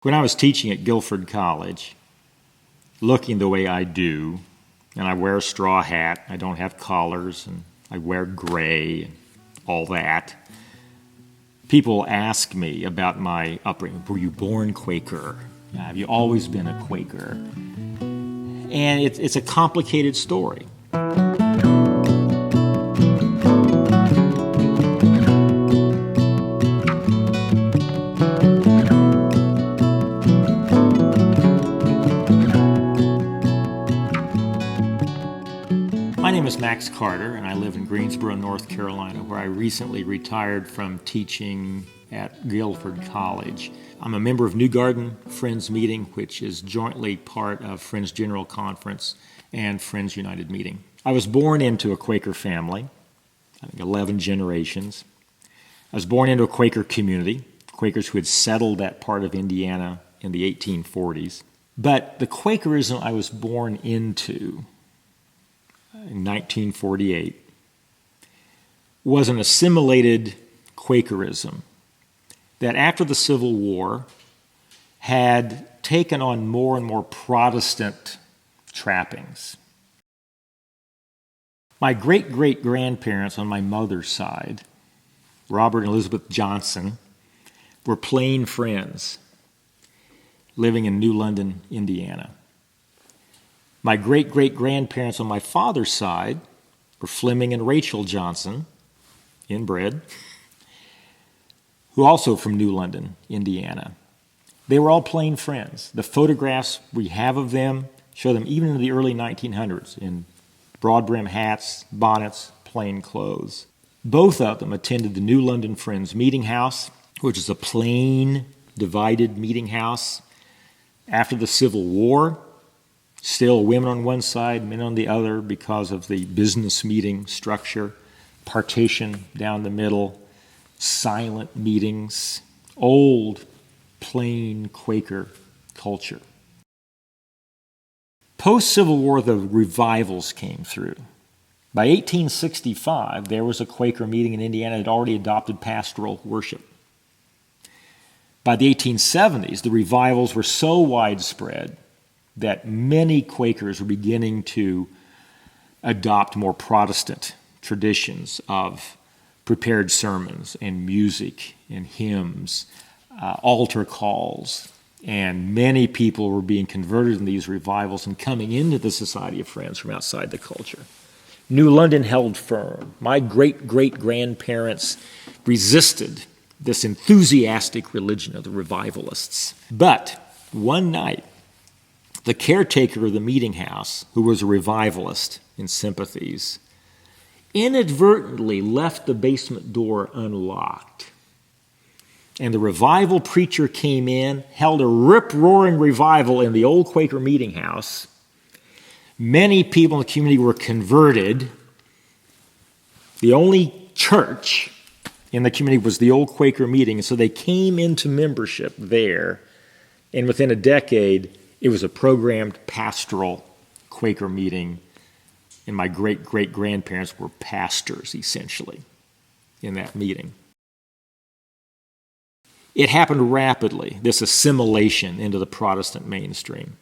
When I was teaching at Guilford College, looking the way I do, and I wear a straw hat, I don't have collars, and I wear gray and all that, people ask me about my upbringing. Were you born Quaker? Have you always been a Quaker? And it's a complicated story. My name is Max Carter, and I live in Greensboro, North Carolina, where I recently retired from teaching at Guilford College. I'm a member of New Garden Friends Meeting, which is jointly part of Friends General Conference and Friends United Meeting. I was born into a Quaker family, I think 11 generations. I was born into a Quaker community, Quakers who had settled that part of Indiana in the 1840s. But the Quakerism I was born into in 1948 was an assimilated Quakerism that after the Civil War had taken on more and more Protestant trappings. My great-great-grandparents on my mother's side, Robert and Elizabeth Johnson, were plain friends living in New London, Indiana. My great-great-grandparents on my father's side were Fleming and Rachel Johnson, inbred, who also from New London, Indiana. They were all plain friends. The photographs we have of them show them even in the early 1900s in broad-brim hats, bonnets, plain clothes. Both of them attended the New London Friends Meeting House, which is a plain, divided meeting house. After the Civil War, still women on one side, men on the other because of the business meeting structure, partition down the middle, silent meetings, old, plain Quaker culture. Post-Civil War, the revivals came through. By 1865, there was a Quaker meeting in Indiana that had already adopted pastoral worship. By the 1870s, the revivals were so widespread that many Quakers were beginning to adopt more Protestant traditions of prepared sermons and music and hymns, altar calls, and many people were being converted in these revivals and coming into the Society of Friends from outside the culture. New London held firm. My great-great-grandparents resisted this enthusiastic religion of the revivalists. But one night, the caretaker of the meeting house, who was a revivalist in sympathies, inadvertently left the basement door unlocked. And the revival preacher came in, held a rip-roaring revival in the old Quaker meeting house. Many people in the community were converted. The only church in the community was the old Quaker meeting, and so they came into membership there. And within a decade, it was a programmed pastoral Quaker meeting, and my great-great-grandparents were pastors, essentially, in that meeting. It happened rapidly, this assimilation into the Protestant mainstream.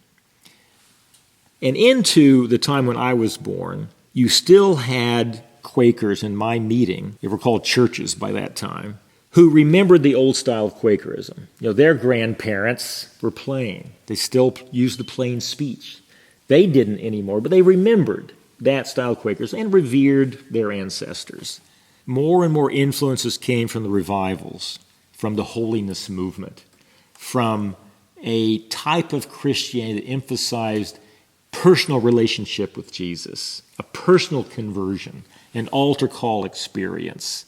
And into the time when I was born, you still had Quakers in my meeting, they were called churches by that time, who remembered the old style of Quakerism. You know, their grandparents were plain. They still used the plain speech. They didn't anymore, but they remembered that style of Quakers and revered their ancestors. More and more influences came from the revivals, from the holiness movement, from a type of Christianity that emphasized personal relationship with Jesus, a personal conversion, an altar call experience.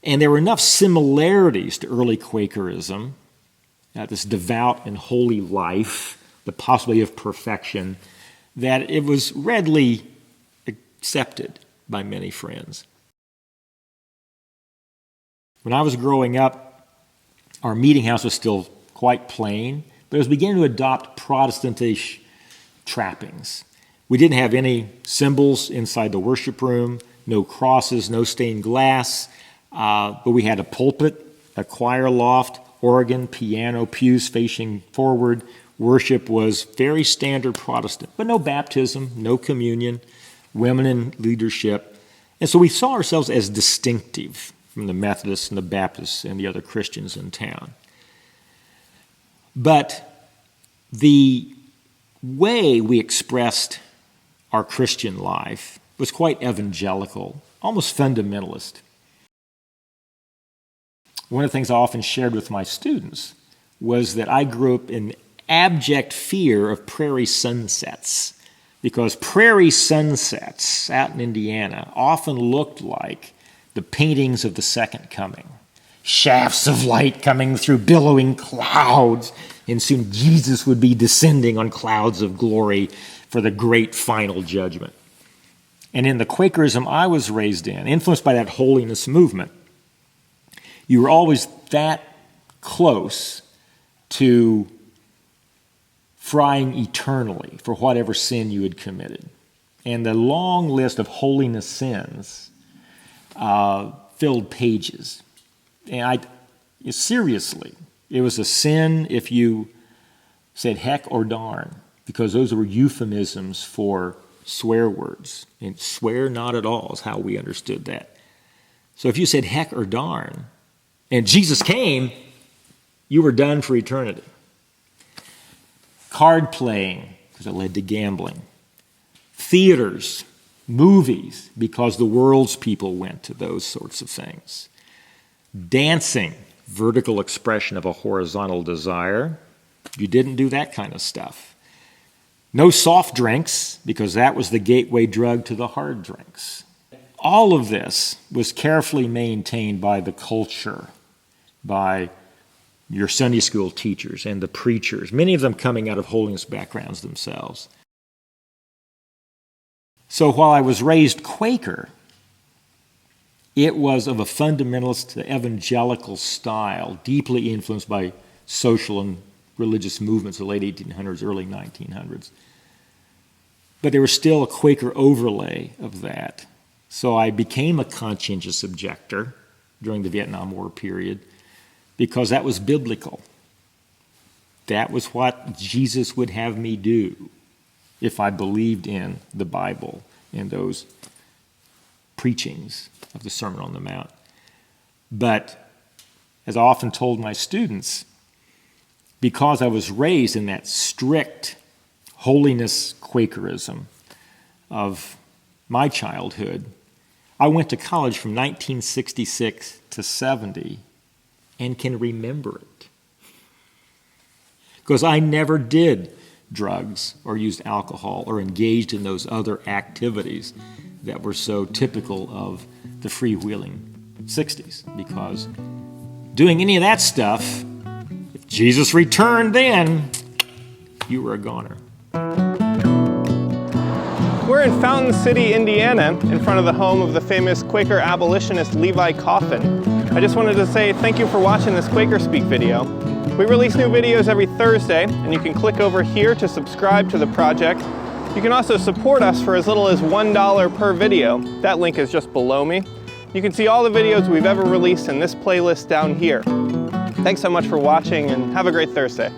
And there were enough similarities to early Quakerism, this devout and holy life, the possibility of perfection, that it was readily accepted by many friends. When I was growing up, our meeting house was still quite plain, but it was beginning to adopt Protestantish trappings. We didn't have any symbols inside the worship room, no crosses, no stained glass, but we had a pulpit, a choir loft, organ, piano, pews facing forward. Worship was very standard Protestant, but no baptism, no communion, women in leadership. And so we saw ourselves as distinctive from the Methodists and the Baptists and the other Christians in town. But the way we expressed our Christian life was quite evangelical, almost fundamentalist. One of the things I often shared with my students was that I grew up in abject fear of prairie sunsets, because prairie sunsets out in Indiana often looked like the paintings of the Second Coming. Shafts of light coming through billowing clouds, and soon Jesus would be descending on clouds of glory for the great final judgment. And in the Quakerism I was raised in, influenced by that holiness movement, you were always that close to frying eternally for whatever sin you had committed. And the long list of holiness sins filled pages. And seriously, it was a sin if you said heck or darn, because those were euphemisms for swear words. And swear not at all is how we understood that. So if you said heck or darn, and Jesus came, you were done for eternity. Card playing, because it led to gambling. Theaters, movies, because the world's people went to those sorts of things. Dancing, vertical expression of a horizontal desire. You didn't do that kind of stuff. No soft drinks, because that was the gateway drug to the hard drinks. All of this was carefully maintained by the culture, by your Sunday school teachers and the preachers, many of them coming out of holiness backgrounds themselves. So while I was raised Quaker, it was of a fundamentalist evangelical style, deeply influenced by social and religious movements of the late 1800s, early 1900s. But there was still a Quaker overlay of that. So I became a conscientious objector during the Vietnam War period, because that was biblical. That was what Jesus would have me do if I believed in the Bible and those preachings of the Sermon on the Mount. But as I often told my students, because I was raised in that strict holiness Quakerism of my childhood, I went to college from 1966 to 70 and can remember it. Because I never did drugs or used alcohol or engaged in those other activities that were so typical of the freewheeling 60s. Because doing any of that stuff, if Jesus returned then, you were a goner. We're in Fountain City, Indiana, in front of the home of the famous Quaker abolitionist Levi Coffin. I just wanted to say thank you for watching this QuakerSpeak video. We release new videos every Thursday, and you can click over here to subscribe to the project. You can also support us for as little as $1 per video. That link is just below me. You can see all the videos we've ever released in this playlist down here. Thanks so much for watching, and have a great Thursday.